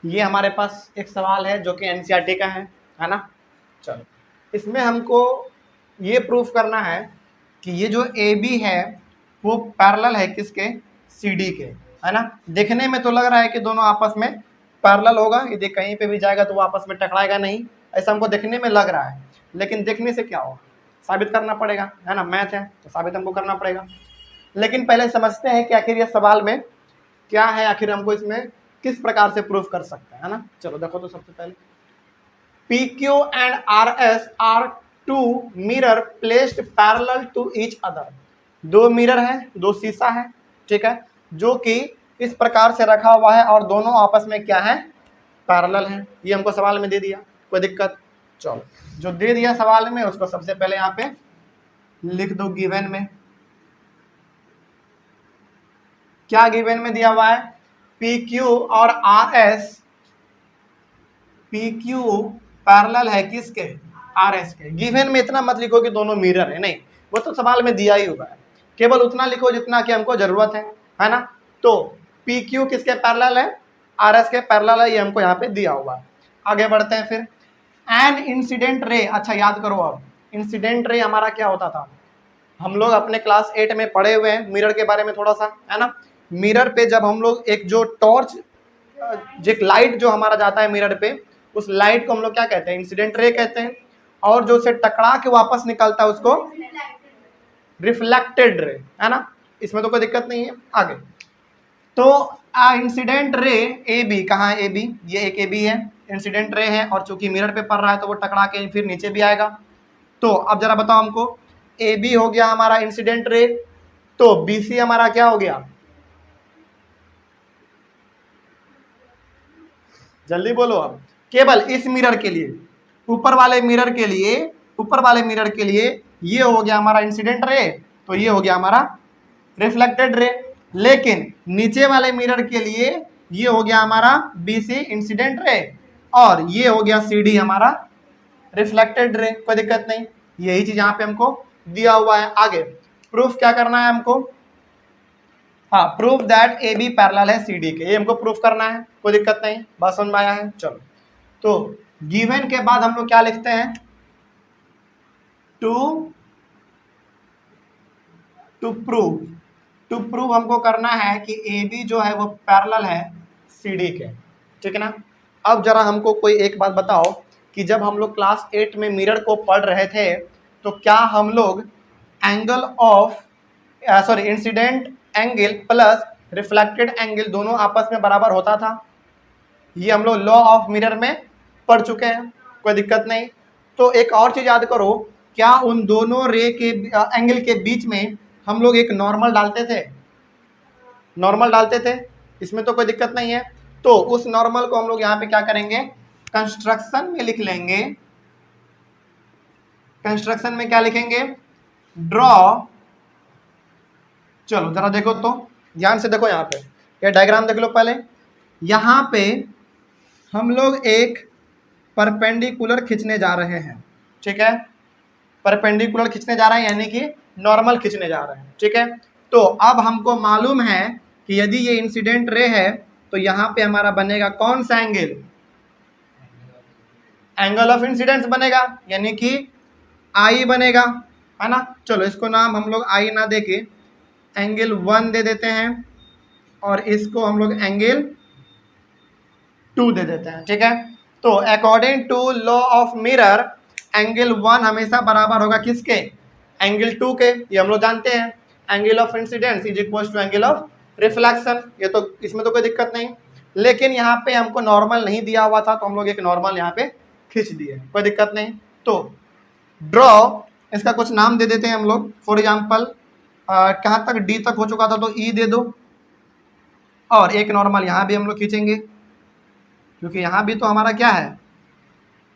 ये हमारे पास एक सवाल है जो कि एनसीईआरटी का है ना। चलो, इसमें हमको ये प्रूफ करना है कि ये जो ए बी है वो पैरेलल है किसके, सी डी के, है ना। देखने में तो लग रहा है कि दोनों आपस में पैरेलल होगा, यदि कहीं पे भी जाएगा तो वो आपस में टकराएगा नहीं, ऐसा हमको देखने में लग रहा है। लेकिन देखने से क्या होगा, साबित करना पड़ेगा, है ना, मैथ है तो साबित हमको करना पड़ेगा। लेकिन पहले समझते हैं कि आखिर ये सवाल में क्या है, आखिर हमको इसमें किस प्रकार से प्रूफ कर सकते हैं, है ना। चलो देखो, तो सबसे पहले P Q and R S are two mirror placed parallel to each other. दो मिरर है, दो शीशा है, ठीक है, जो कि इस प्रकार से रखा हुआ है और दोनों आपस में क्या है, पैरेलल है। ये हमको सवाल में दे दिया, कोई दिक्कत। चलो, जो दे दिया सवाल में उसको सबसे पहले यहाँ पे लिख दो गिवन में। क्या गिवन में दिया हुआ है, पी क्यू और R S, P Q parallel है किसके, आर एस के। गिवन में इतना मत लिखो कि दोनों मिरर है, नहीं, वो तो सवाल में दिया ही हुआ है। केवल उतना लिखो जितना कि हमको जरूरत है ना। तो पी क्यू किसके पैरेलल है, आर एस के पैरेलल है, ये हमको यहाँ पे दिया हुआ है। आगे बढ़ते हैं फिर। एन इंसिडेंट रे, अच्छा याद करो, अब इंसिडेंट रे हमारा क्या होता था, हम लोग अपने क्लास 8 में पढ़े हुए हैं मिरर के बारे में थोड़ा सा, है ना। मिरर पे जब हम लोग एक जो टॉर्च, जो लाइट जो हमारा जाता है मिरर पे, उस लाइट को हम लोग क्या कहते हैं, इंसिडेंट रे कहते हैं। और जो उसे टकरा के वापस निकलता है उसको रिफ्लेक्टेड रे, है ना। इसमें तो कोई दिक्कत नहीं है। आगे तो इंसिडेंट रे ए बी, कहाँ है ए बी, ये एक ए बी है, इंसिडेंट रे है, और चूंकि मिरर पे पड़ रहा है तो वो टकरा के फिर नीचे भी आएगा। तो अब जरा बताओ हमको, ए बी हो गया हमारा इंसिडेंट रे, तो बी सी हमारा क्या हो गया, जल्दी बोलो। अब केवल इस मिरर के लिए, ऊपर वाले मिरर के लिए, ऊपर वाले मिरर के लिए ये हो गया हमारा इंसिडेंट रे, तो ये हो गया हमारा रिफ्लेक्टेड रे। लेकिन नीचे वाले मिरर के लिए ये हो गया हमारा बी सी इंसिडेंट रे, और ये हो गया सी डी हमारा रिफ्लेक्टेड रे। कोई दिक्कत नहीं, यही चीज यहाँ पे हमको दिया हुआ है। आगे प्रूफ क्या करना है हमको, हाँ, proof that A B parallel है सी डी के, ये हमको प्रूफ करना है। कोई दिक्कत नहीं, बात समझ में आया है। चलो, तो गिवन के बाद हम लोग क्या लिखते हैं, टू प्रूव, टू प्रूव हमको करना है कि ए बी जो है वो पैरेलल है सी डी के, ठीक है ना। अब जरा हमको कोई एक बात बताओ कि जब हम लोग क्लास 8 में मिरर को पढ़ रहे थे तो क्या हम लोग angle of, sorry, incident angle plus reflected angle दोनों आपस में बराबर होता था, ये हम लोग लॉ ऑफ मिरर में पढ़ चुके हैं, कोई दिक्कत नहीं। तो एक और चीज याद करो, क्या उन दोनों रे के एंगल के बीच में हम लोग एक नॉर्मल डालते थे, नॉर्मल डालते थे, इसमें तो कोई दिक्कत नहीं है। तो उस नॉर्मल को हम लोग यहाँ पे क्या करेंगे, कंस्ट्रक्शन में लिख लेंगे। कंस्ट्रक्शन में क्या लिखेंगे, ड्रॉ, चलो जरा देखो तो, ध्यान से देखो यहाँ पे, ये डायग्राम देख लो पहले। यहाँ पे हम लोग एक परपेंडिकुलर खींचने जा रहे हैं, ठीक है, परपेंडिकुलर खींचने जा रहे हैं यानी कि नॉर्मल खींचने जा रहे हैं, ठीक है। तो अब हमको मालूम है कि यदि ये इंसिडेंट रे है तो यहाँ पे हमारा बनेगा कौन सा एंगल, एंगल ऑफ इंसिडेंस बनेगा, यानी कि आई बनेगा, है ना। चलो इसको नाम हम लोग आई ना दे के एंगल 1 दे देते हैं, और इसको हम लोग एंगल 2 दे देते हैं, ठीक है। तो according to law of mirror angle 1 हमेशा बराबर होगा किसके, एंगल 2 के, ये हम लोग जानते हैं। Angle of incidence is equal to angle of reflection, ये तो इसमें तो कोई दिक्कत नहीं। लेकिन यहाँ पे हमको नॉर्मल नहीं दिया हुआ था तो हम लोग एक नॉर्मल यहाँ पे खींच दिए, कोई दिक्कत नहीं। तो ड्रॉ, इसका कुछ नाम दे देते हैं हम लोग, फॉर एग्जाम्पल कहाँ तक, डी तक हो चुका था तो ई दे दो, और एक नॉर्मल यहाँ भी हम लोग खींचेंगे क्योंकि यहाँ भी तो हमारा क्या है,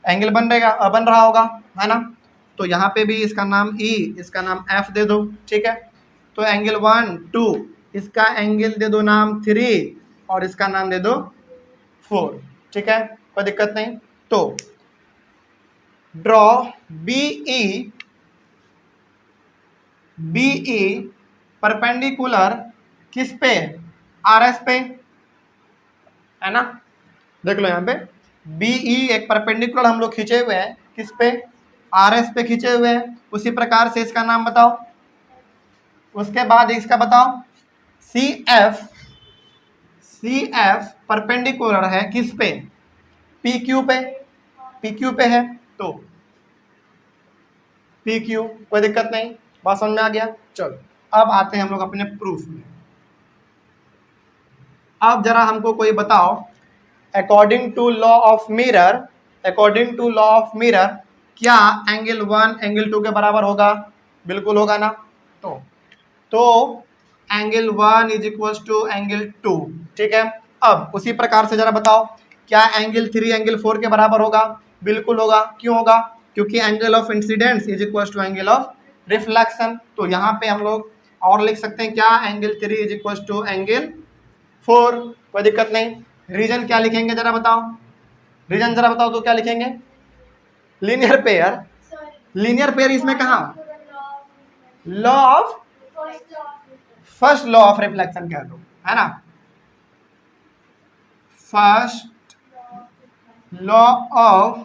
एंगल बन रहा होगा, है ना। तो यहाँ पे भी इसका नाम ई, इसका नाम एफ दे दो, ठीक है। तो एंगल 1 2, इसका एंगल दे दो नाम 3, और इसका नाम दे दो 4, ठीक है, कोई दिक्कत नहीं। तो ड्रॉ बीई परपेंडिकुलर किस पे, आर एस पे, है ना। देख लो यहाँ पे BE एक परपेंडिकुलर हम लोग खींचे हुए हैं, किस पे, RS पे खींचे हुए हैं। उसी प्रकार से इसका नाम बताओ, उसके बाद इसका बताओ CF परपेंडिकुलर है किस पे, PQ पे, PQ पे है, तो PQ कोई दिक्कत नहीं, बात समझ में आ गया। चलो अब आते हैं हम लोग अपने प्रूफ में। अब जरा हमको कोई बताओ, according to law of mirror, क्या एंगल 1 एंगल 2 के बराबर होगा? बिल्कुल होगा ना। तो angle 1 is equal to angle 2, ठीक है। अब उसी प्रकार से जरा बताओ, क्या एंगल 3 एंगल 4 के बराबर होगा? बिल्कुल होगा। क्यों होगा? क्योंकि angle of incidence is equal to angle of reflection. तो यहाँ पे हम लोग और लिख सकते हैं क्या, angle 3 is equal to angle 4, कोई दिक्कत नहीं। रीजन क्या लिखेंगे जरा बताओ, रीजन जरा बताओ तो क्या लिखेंगे? लीनियर पेयर इसमें कहा, law of, first law of reflection कह दो, है ना, फर्स्ट लॉ ऑफ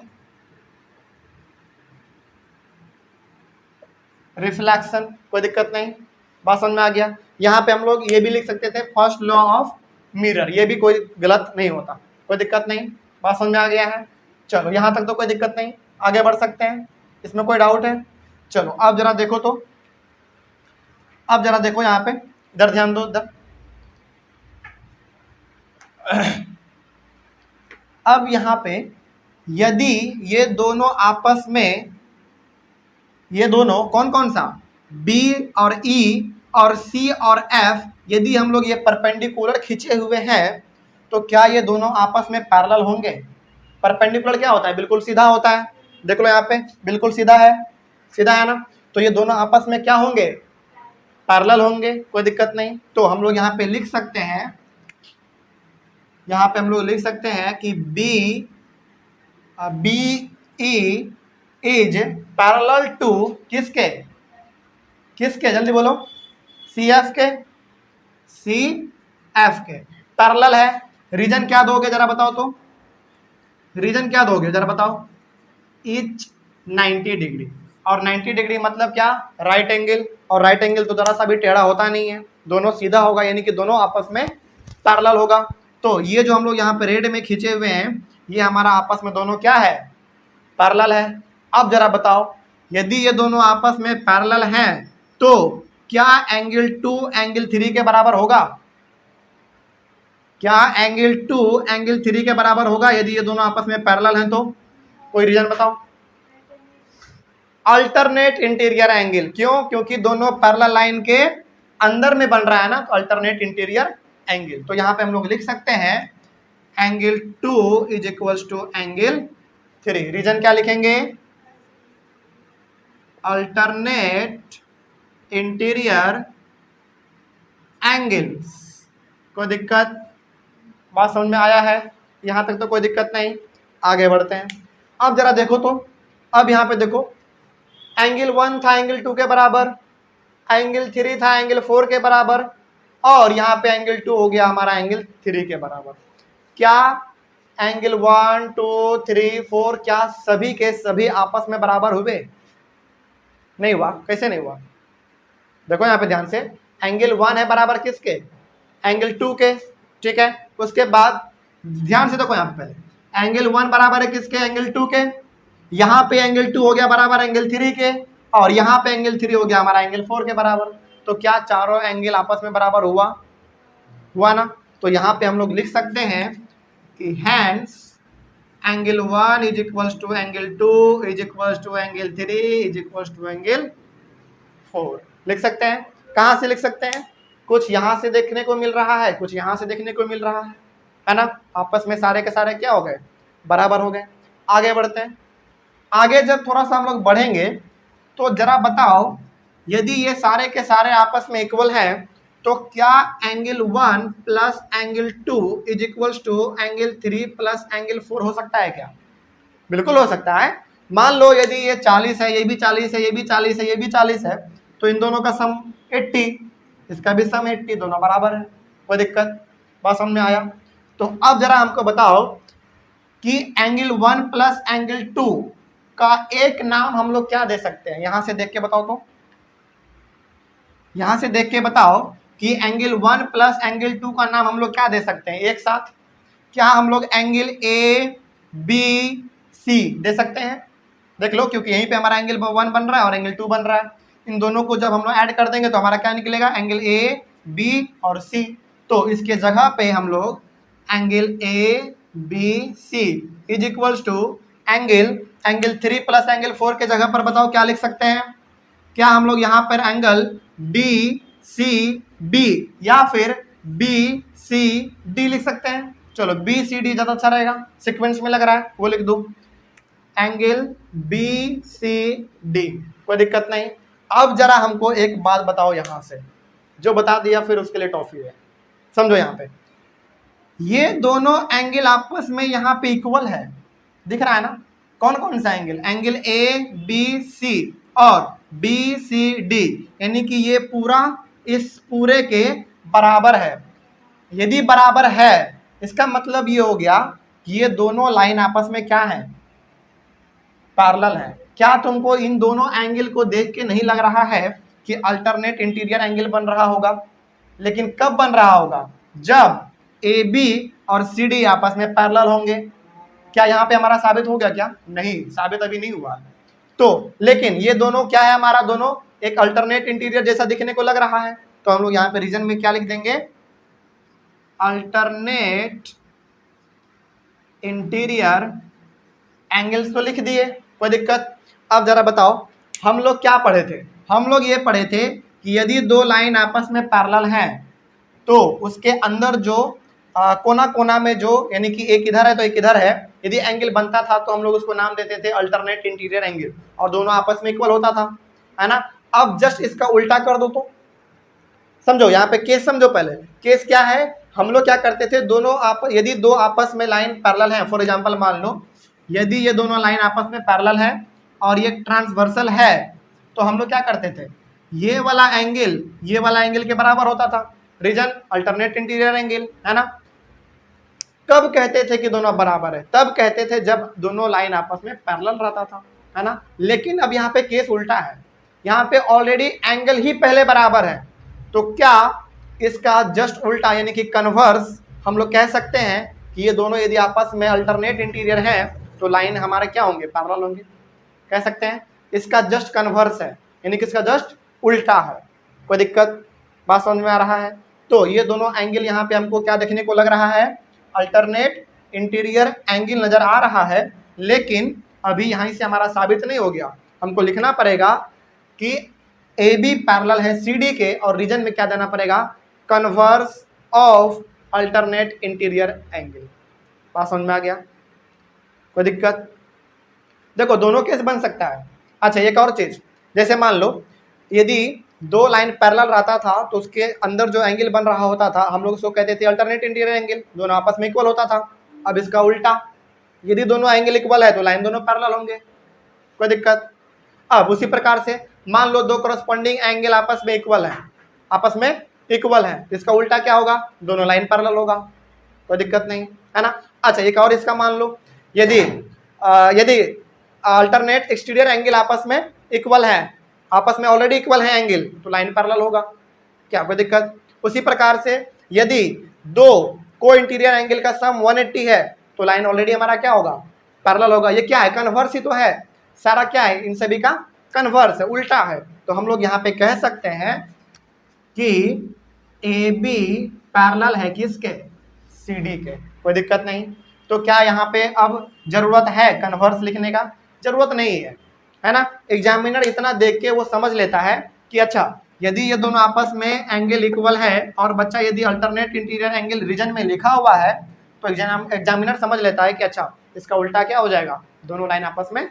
रिफ्लेक्शन, कोई दिक्कत नहीं, बात समझ में आ गया। यहाँ पे हम लोग ये भी लिख सकते थे फर्स्ट लॉ ऑफ मिरर, ये भी कोई गलत नहीं होता, कोई दिक्कत नहीं, बात समझ में आ गया है। चलो यहाँ तक तो कोई दिक्कत नहीं, आगे बढ़ सकते हैं, इसमें कोई डाउट है? चलो अब जरा देखो, तो अब जरा देखो यहाँ पे, इधर ध्यान दो, इधर। अब यहाँ पे यदि ये दोनों आपस में, ये दोनों कौन कौन सा, B और E और C और F, यदि हम लोग ये परपेंडिकुलर खींचे हुए हैं तो क्या ये दोनों आपस में पैरेलल होंगे? परपेंडिकुलर क्या होता है? बिल्कुल सीधा होता है, देख लो यहाँ पे बिल्कुल सीधा है, सीधा है ना। तो ये दोनों आपस में क्या होंगे? पैरेलल होंगे, कोई दिक्कत नहीं। तो हम लोग यहाँ पे लिख सकते हैं, यहाँ पे हम लोग लिख सकते हैं कि BE इज पैरेलल टू किसके, किसके, जल्दी बोलो, CF के पैरेलल है। रीजन क्या दोगे जरा बताओ, तो रीजन क्या दोगे जरा बताओ? इच 90 डिग्री, और 90 डिग्री मतलब क्या, राइट एंगल, और राइट एंगल तो जरा सा भी टेढ़ा होता नहीं है, दोनों सीधा होगा, यानी कि दोनों आपस में पैरेलल होगा। तो ये जो हम लोग यहाँ पे रेड में खींचे हुए हैं, ये हमारा आपस में दोनों क्या है, पैरेलल है। अब जरा बताओ, यदि ये दोनों आपस में पैरेलल हैं तो क्या एंगल 2 एंगल 3 के बराबर होगा? क्या एंगल 2 एंगल 3 के बराबर होगा यदि ये दोनों आपस में पैरेलल हैं? तो कोई रीजन बताओ? अल्टरनेट इंटीरियर एंगल, क्यों? क्योंकि दोनों पैरेलल लाइन के अंदर में बन रहा है ना, तो अल्टरनेट इंटीरियर एंगल। तो यहाँ पे हम लोग लिख सकते हैं angle 2 is equal to angle 3। Reason क्या लिखेंगे? Alternate interior angles. कोई दिक्कत? बात समझ में आया है? यहाँ तक तो कोई दिक्कत नहीं, आगे बढ़ते हैं। अब जरा देखो, तो अब यहाँ पे देखो, एंगल 1 था एंगल 2 के बराबर, एंगल 3 था एंगल 4 के बराबर, और यहाँ पे एंगल 2 हो गया हमारा एंगल 3 के बराबर। क्या एंगल 1 2 3 4 क्या सभी के सभी आपस में बराबर हुए? नहीं हुआ। कैसे नहीं हुआ? देखो यहाँ पे ध्यान से, एंगल 1 है बराबर किसके? एंगल 2 के, ठीक है। उसके बाद ध्यान से देखो यहाँ पे, पहले एंगल 1 बराबर है किसके? एंगल 2 के। यहाँ पे एंगल 2 हो गया बराबर एंगल 3 के, और यहाँ पे एंगल 3 हो गया हमारा एंगल 4 के बराबर। तो क्या चारों एंगल आपस में बराबर हुआ ना? तो यहाँ पे हम लोग लिख सकते हैं कि hence angle 1 is equal to angle 2 is equal to angle 3 is equal to angle 4। लिख सकते हैं। कहाँ से लिख सकते हैं? कुछ यहाँ से देखने को मिल रहा है, कुछ यहाँ से देखने को मिल रहा है ना। आपस में सारे के सारे क्या हो गए? बराबर हो गए। आगे बढ़ते हैं। आगे जब थोड़ा सा हम लोग बढ़ेंगे तो जरा बताओ, यदि ये सारे के सारे आपस में इक्वल हैं तो क्या angle 1 plus angle 2 is equal to angle 3 plus angle 4 हो सकता है क्या? बिल्कुल हो सकता है। मान लो यदि ये 40 है, ये भी 40 है, ये भी 40 है, ये भी 40 है, तो इन दोनों का सम 80, इसका भी सम 80, दोनों बराबर है, कोई दिक्कत? बात समझ में आया? तो अब जरा हमको बताओ, कि एंगल 1 प्लस एंगल 2 का एक नाम हम लोग क्या दे सकते हैं? यहां से देख के बताओ तो, यहां से देख के बताओ कि एंगल 1 प्लस एंगल 2 का नाम हम लोग क्या दे सकते हैं एक साथ? क्या हम लोग एंगल ए बी सी दे सकते हैं? देख लो, क्योंकि यहीं पे हमारा एंगल 1 बन रहा है और एंगल 2 बन रहा है। इन दोनों को जब हम लोग ऐड कर देंगे तो हमारा क्या निकलेगा? एंगल ए बी और सी। तो इसके जगह पे हम लोग angle A B C is equals to angle 3 plus angle 4 के जगह पर बताओ क्या लिख सकते हैं? क्या हम लोग यहाँ पर एंगल बी सी बी या फिर बी सी डी लिख सकते हैं? चलो बी सी डी ज्यादा अच्छा रहेगा, सीक्वेंस में लग रहा है, वो लिख दो एंगल बी सी डी, कोई दिक्कत नहीं। अब जरा हमको एक बात बताओ, यहां से जो बता दिया फिर उसके लिए टॉफी है। समझो, यहां पे ये दोनों एंगल आपस में यहां पे इक्वल है, दिख रहा है ना? कौन कौन सा angle? Angle A B C और बी सी डी, यानी कि ये पूरा इस पूरे के बराबर है। यदि बराबर है इसका मतलब ये हो गया कि ये दोनों लाइन आपस में क्या है? पैरेलल है। क्या तुमको इन दोनों एंगल को देख के नहीं लग रहा है कि अल्टरनेट इंटीरियर एंगल बन रहा होगा? लेकिन कब बन रहा होगा? जब ए बी और सी डी आपस में पैरेलल होंगे। क्या यहाँ पे हमारा साबित हो गया? क्या नहीं, साबित अभी नहीं हुआ। तो लेकिन ये दोनों क्या है? हमारा दोनों एक अल्टरनेट इंटीरियर जैसा दिखने को लग रहा है। तो हम लोग यहाँ पे रीजन में क्या लिख देंगे? अल्टरनेट इंटीरियर एंगल्स तो लिख दिए, कोई दिक्कत। अब जरा बताओ, हम लोग क्या पढ़े थे? हम लोग ये पढ़े थे कि यदि दो लाइन आपस में पैरेलल हैं तो उसके अंदर जो कोना कोना में जो, यानी कि एक इधर है तो एक इधर है, यदि एंगल बनता था तो हम लोग उसको नाम देते थे अल्टरनेट इंटीरियर एंगल, और दोनों आपस में इक्वल होता था, है ना? अब जस्ट इसका उल्टा कर दो तो समझो, यहाँ पे केस समझो। पहले केस क्या है? हम लोग क्या करते थे, यदि दो आपस में लाइन पैरेलल है, फॉर एग्जांपल मान लो यदि ये दोनों लाइन आपस में पैरेलल है और ये ट्रांसवर्सल है, तो हम लोग क्या करते थे, ये वाला एंगल के बराबर होता था। रीजन अल्टरनेट इंटीरियर एंगल, है ना? कब कहते थे कि दोनों बराबर है? तब कहते थे जब दोनों लाइन आपस में पैरेलल रहता था, है ना? लेकिन अब यहाँ पे केस उल्टा है, यहाँ पे ऑलरेडी एंगल ही पहले बराबर है। तो क्या इसका जस्ट उल्टा यानी कि कन्वर्स हम लोग कह सकते हैं कि ये दोनों यदि आपस में अल्टरनेट इंटीरियर है तो लाइन हमारे क्या होंगे? पैरेलल होंगे, कह सकते हैं। इसका जस्ट कन्वर्स है, यानी कि इसका जस्ट उल्टा है। कोई दिक्कत? बात समझ में आ रहा है? तो ये दोनों एंगल यहाँ पे हमको क्या देखने को लग रहा है? अल्टरनेट इंटीरियर एंगल नजर आ रहा है, लेकिन अभी यहीं से हमारा साबित नहीं हो गया। हमको लिखना पड़ेगा कि ए बी पैरेलल है सी डी के, और रीजन में क्या देना पड़ेगा? Converse of alternate interior angle. बात समझ में आ गया? कोई दिक्कत? देखो दोनों केस बन सकता है। अच्छा, एक और चीज, जैसे मान लो यदि दो लाइन पैरेलल रहता था तो उसके अंदर जो एंगल बन रहा होता था हम लोग उसको कहते थे अल्टरनेट इंटीरियर एंगल, दोनों आपस में इक्वल होता था। अब इसका उल्टा, यदि दोनों एंगल इक्वल है तो लाइन दोनों पैरेलल होंगे, कोई दिक्कत? अब उसी प्रकार से मान लो दो करस्पॉन्डिंग एंगल आपस में इक्वल है, इसका उल्टा क्या होगा? दोनों लाइन पैरेलल होगा, कोई दिक्कत नहीं, है ना? अच्छा, एक और इसका मान लो, यदि अल्टरनेट एक्सटीरियर एंगल आपस में इक्वल है, आपस में ऑलरेडी इक्वल है एंगल, तो लाइन पैरेलल होगा, क्या कोई दिक्कत? उसी प्रकार से यदि दो को इंटीरियर एंगल का सम 180 है तो लाइन ऑलरेडी हमारा क्या होगा? पैरेलल होगा। ये क्या है? कन्वर्स ही तो है, सारा क्या है? इन सभी का कन्वर्स है, उल्टा है। तो हम लोग यहाँ पे कह सकते हैं कि ए बी पैरेलल है किसके? सी डी के, कोई दिक्कत नहीं। तो क्या यहाँ पे अब जरूरत है कन्वर्स लिखने का? जरूरत नहीं है ना? एग्जामिनर इतना देख के वो समझ लेता है कि अच्छा यदि ये दोनों आपस में एंगल इक्वल है और बच्चा यदि अल्टरनेट इंटीरियर एंगल रीजन में लिखा हुआ है तो एग्जामिनर समझ लेता है कि अच्छा इसका उल्टा क्या हो जाएगा? दोनों लाइन आपस में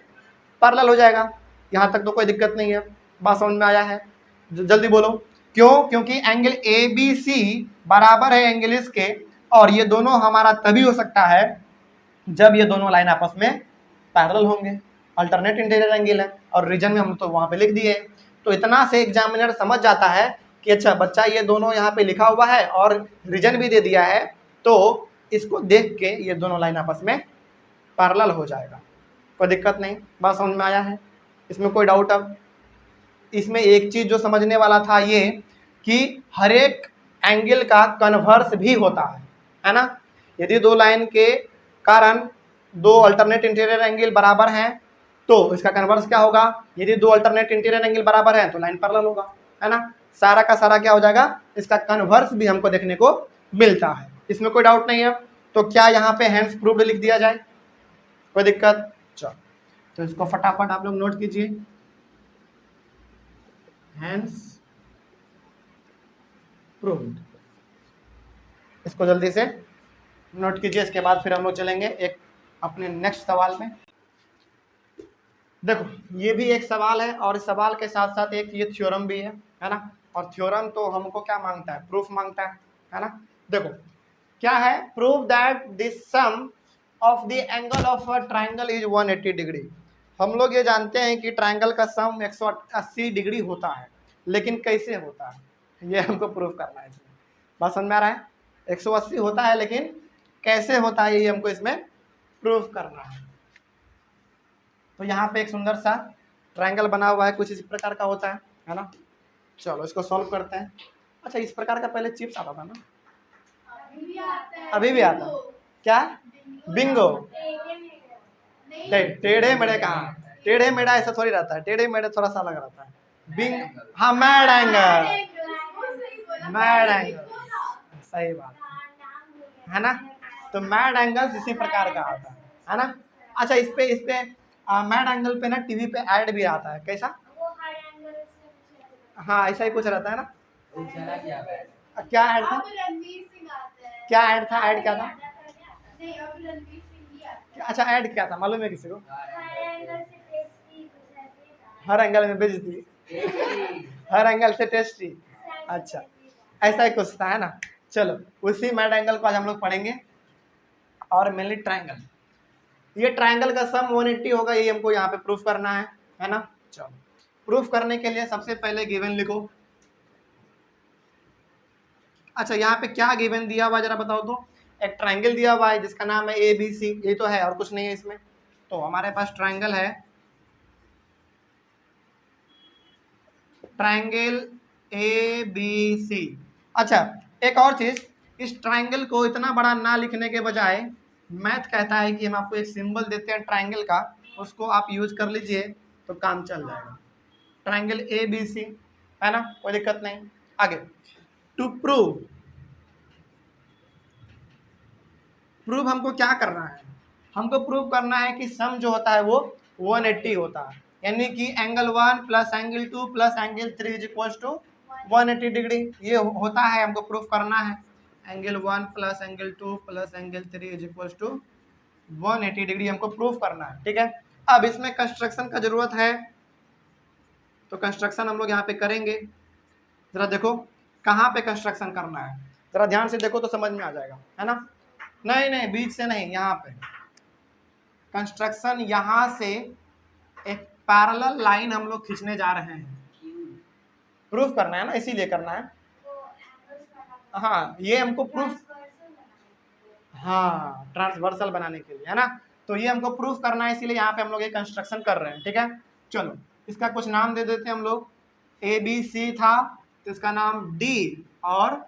पैरेलल हो जाएगा। यहाँ तक तो कोई दिक्कत नहीं है, बात समझ में आया है? जल्दी बोलो क्यों? क्योंकि एंगल ए बी सी बराबर है एंगल इसके, और ये दोनों हमारा तभी हो सकता है जब ये दोनों लाइन आपस में पैरेलल होंगे। अल्टरनेट इंटीरियर एंगल है और रीजन में हम तो वहां पे लिख दिए, तो इतना से एग्जामिनर समझ जाता है कि अच्छा बच्चा ये दोनों यहाँ पे लिखा हुआ है और रीजन भी दे दिया है, तो इसको देख के ये दोनों लाइन आपस में पैरेलल हो जाएगा, कोई दिक्कत नहीं, बात समझ में आया है, इसमें कोई डाउट? अब इसमें एक चीज जो समझने वाला था ये कि हर एक एंगल का कन्वर्स भी होता है ना। यदि दो लाइन के कारण दो अल्टरनेट इंटीरियर एंगल बराबर हैं तो इसका कन्वर्स क्या होगा, यदि दो अल्टरनेट इंटीरियर एंगल बराबर हैं तो लाइन पैरेलल होगा, है ना। सारा का सारा क्या हो जाएगा, इसका कन्वर्स भी हमको देखने को मिलता है, इसमें कोई डाउट नहीं है। तो क्या यहाँ पे हैंड्स प्रूव्ड लिख दिया जाए, कोई दिक्कत? चलो तो इसको फटाफट आप लोग नोट कीजिए, हैंड्स प्रूव्ड, इसको जल्दी से नोट कीजिए। इसके बाद फिर हम लोग चलेंगे एक अपने नेक्स्ट सवाल में। देखो ये भी एक सवाल है और इस सवाल के साथ साथ एक ये थ्योरम भी है ना। और थ्योरम तो हमको क्या मांगता है, प्रूफ मांगता है ना। देखो क्या है, prove that the sum of the angle of a triangle is 180 degree. हम लोग ये जानते हैं कि ट्रायंगल का सम 180 डिग्री होता है, लेकिन कैसे होता है ये हमको प्रूफ करना है। इसमें बात समझ में आ रहा है, 180 होता है लेकिन कैसे होता है ये हमको इसमें प्रूफ करना है। तो यहाँ पे एक सुंदर सा ट्रायंगल बना हुआ है, कुछ इस प्रकार का होता है ना। चलो इसको सॉल्व करते हैं। अच्छा इस प्रकार का पहले चिप्स आता था ना, अभी भी आता है क्या, बिंगो? टेढ़े मेढ़े कहाँ, टेढ़े मेढ़ा ऐसा थोड़ी रहता है, टेढ़े मेढ़े थोड़ा सा अलग रहता है। बिंग हाँ मैड एंगल, मैड एंगल, सही बात है ना। तो मैड एंगल इसी प्रकार का आता है ना। अच्छा इस पे मैड एंगल पे ना टीवी पे ऐड भी आता है, कैसा? हाँ ऐसा ही कुछ रहता है ना। क्या ऐड था, क्या ऐड था, ऐड क्या था? अच्छा ऐड क्या था मालूम है किसी को? हर एंगल में बेइज्जती, हर एंगल से टेस्टी। अच्छा ऐसा ही कुछ था, है ना। चलो उसी मैड एंगल को आज हम लोग पढ़ेंगे और मेनली ट्रायंगल। ये ट्रायंगल का सम 180 होगा, ये हमको यहाँ पे प्रूफ करना है ना। चलो प्रूफ करने के लिए सबसे पहले गिवन लिखो। अच्छा यहाँ पे क्या गिवन दिया हुआ जरा बताओ तो। एक ट्रायंगल दिया हुआ है जिसका नाम है ABC, ये तो है और कुछ नहीं है इसमें। तो हमारे पास ट्रायंगल है, ट्रायंगल ABC। अच्छा एक और चीज, इस ट्रायंगल को इतना बड़ा ना लिखने के बजाय मैथ कहता है कि हम आपको एक सिंबल देते हैं ट्रायंगल का, उसको आप यूज कर लीजिए तो काम चल जाएगा। ट्रायंगल ABC है ना, कोई दिक्कत नहीं। आगे टू प्रूव हमको क्या करना है, हमको प्रूव करना है कि सम जो होता है वो 180 होता है, यानी कि angle 1 plus angle 2 plus angle 3 is equal to 180 degree, ये होता है, हमको प्रूफ करना है। Angle 1 plus angle 2 plus angle 3 is equal to 180 degree हमको प्रूफ करना है, ठीक है। अब इसमें कंस्ट्रक्शन का जरूरत है, तो कंस्ट्रक्शन हम लोग यहाँ पे करेंगे। जरा देखो कहाँ पे कंस्ट्रक्शन करना है, जरा ध्यान से देखो तो समझ में आ जाएगा, है ना। नहीं बीच से नहीं, यहाँ पे कंस्ट्रक्शन, यहाँ से एक पैरेलल लाइन हम लोग खींचने जा रहे हैं, प्रूफ करना है ना, इसीलिए करना है। हाँ ये हमको प्रूफ, हाँ ट्रांसवर्सल बनाने के लिए, है ना। तो ये हमको प्रूफ करना है, इसीलिए यहाँ पे हम लोग ये कंस्ट्रक्शन कर रहे हैं, ठीक है। चलो इसका कुछ नाम दे देते हैं हम लोग। ABC था तो इसका नाम D और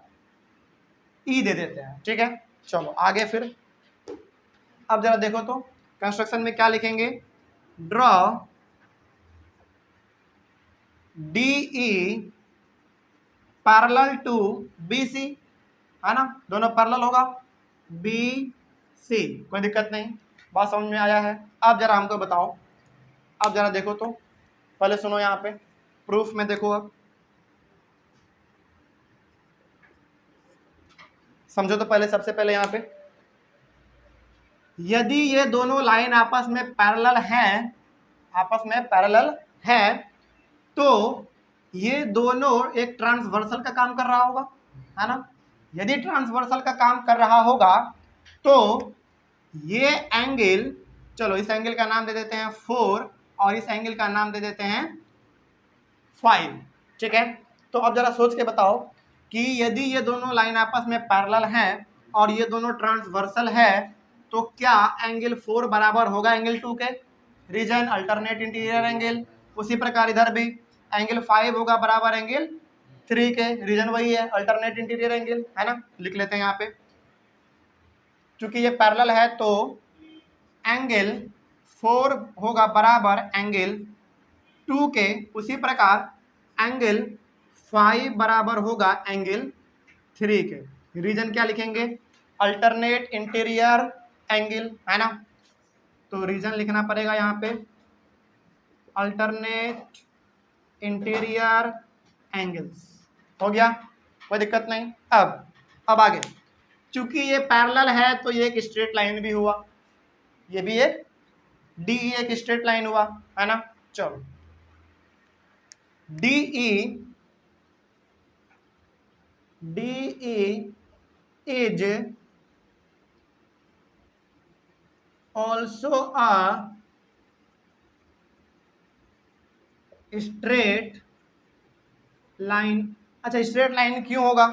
E दे देते हैं, ठीक है। चलो आगे फिर, अब जरा देखो तो कंस्ट्रक्शन में क्या लिखेंगे, draw DE parallel to BC, है ना, दोनों पैरेलल होगा BC, कोई दिक्कत नहीं, बात समझ में आया है। अब जरा हमको बताओ, अब जरा देखो तो, पहले सुनो यहाँ पे प्रूफ में देखो, अब समझो तो पहले, सबसे पहले यहाँ पे यदि ये दोनों लाइन आपस में पैरेलल हैं, आपस में पैरेलल हैं, तो ये दोनों एक ट्रांसवर्सल का काम कर रहा होगा, है ना। यदि ट्रांसवर्सल का काम कर रहा होगा तो ये एंगल, चलो इस एंगल का नाम दे देते हैं 4 और इस एंगल का नाम दे देते हैं 5, ठीक है। तो अब जरा सोच के बताओ कि यदि ये दोनों लाइन आपस में पैरेलल हैं और ये दोनों ट्रांसवर्सल है, तो क्या एंगल 4 बराबर होगा एंगल 2 के, रीजन अल्टरनेट इंटीरियर एंगल। उसी प्रकार इधर भी एंगल 5 होगा बराबर एंगल 3 के, रीजन वही है अल्टरनेट इंटीरियर एंगल, है ना। लिख लेते हैं यहाँ पे, चूंकि ये पैरेलल है तो एंगल 4 होगा बराबर एंगल 2 के। उसी प्रकार एंगल 5 बराबर होगा एंगल 3 के। रीजन क्या लिखेंगे, अल्टरनेट इंटीरियर एंगल, है ना। तो रीजन लिखना पड़ेगा यहाँ पे अल्टरनेट इंटीरियर एंगल्स। हो गया, कोई दिक्कत नहीं। अब आगे, चूंकि ये पैरेलल है तो ये एक स्ट्रेट लाइन भी हुआ, ये भी एक DE एक स्ट्रेट लाइन हुआ, है ना। चलो DE is also a straight line। अच्छा, स्ट्रेट लाइन क्यों होगा,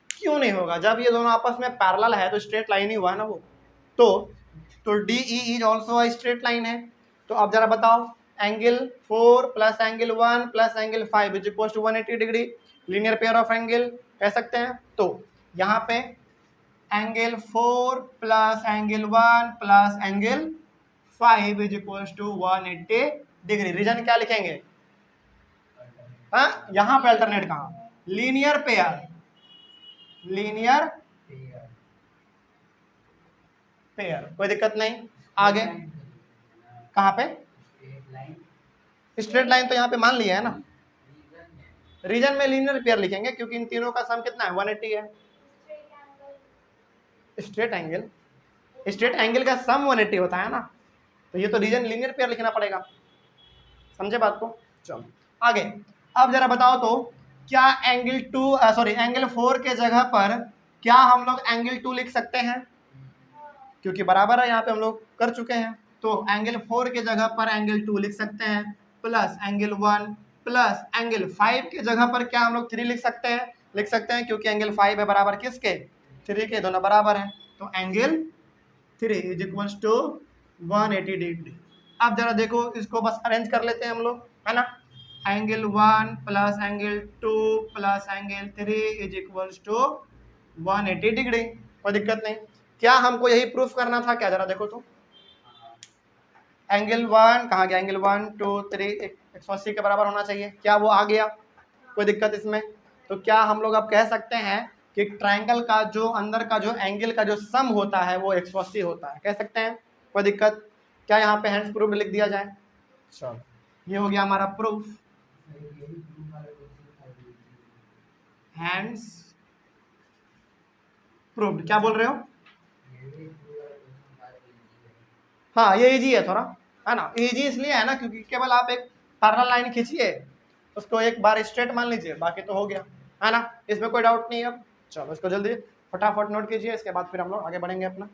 क्यों नहीं होगा, जब ये दोनों आपस में पैरेलल है तो स्ट्रेट लाइन ही हुआ है ना वो। तो DE is also a straight line है। तो अब जरा बताओ, angle 4 plus angle 1 plus angle 5 is equal to 180 degree, linear pair of angle कह सकते हैं। तो यहाँ पे angle 4 plus angle 1 plus angle 5 is equal to 180 degree. Reason क्या लिखेंगे, हाँ यहाँ पे अल्टरनेट कहाँ, लीनियर पेयर, लीनियर पेयर, कोई दिक्कत नहीं। आगे कहाँ पे, स्ट्रेट लाइन तो यहाँ पे मान लिया है ना। रीजन में लीनियर पेयर लिखेंगे क्योंकि इन तीनों का सम कितना है, 180 है। स्ट्रेट एंगल का सम 180 होता है ना, तो ये तो रीजन लीनियर पेयर लिखना पड़ेगा, समझे बात को। चलो आगे, अब जरा बताओ तो क्या एंगल 4 के जगह पर क्या हम लोग एंगल 2 लिख सकते हैं, क्योंकि बराबर है यहाँ पे हम लोग कर चुके हैं। तो एंगल 4 के जगह पर एंगल 2 लिख सकते हैं, प्लस एंगल 1 प्लस एंगल 5 के जगह पर क्या हम लोग 3 लिख सकते हैं, क्योंकि एंगल 5 है बराबर किसके, 3 के, दोनों बराबर हैं। तो angle 3 is equal to 180 degree. अब जरा देखो, इसको बस अरेंज कर लेते हैं हम लोग, है ना। Angle 1 plus angle 2 plus angle 3 is equal to 180 degree, कोई दिक्कत नहीं। क्या हमको यही प्रूफ करना था क्या, जरा देखो तो। एंगल 1 कहाँ गया, एंगल 1 2 3 180 के बराबर होना चाहिए, क्या वो आ गया, कोई दिक्कत इसमें। तो क्या हम लोग अब कह सकते हैं कि ट्रायंगल का जो अंदर का जो एंगल का जो सम होता है वो 180 होता है, कह सकते हैं, कोई दिक्कत। क्या यहाँ पे हैंड्स प्रूफ लिख दिया जाए, चलो ये हो गया हमारा प्रूफ, हैंड्स प्रूफ। क्या बोल रहे हो, हाँ ये इजी है थोड़ा, है ना। इजी इसलिए है ना क्योंकि केवल आप एक पैरेलल लाइन खींचिए, उसको एक बार स्ट्रेट मान लीजिए, बाकी तो हो गया, है ना। इसमें कोई डाउट नहीं है। अब चलो इसको जल्दी फटाफट नोट कीजिए, इसके बाद फिर हम लोग आगे बढ़ेंगे अपना।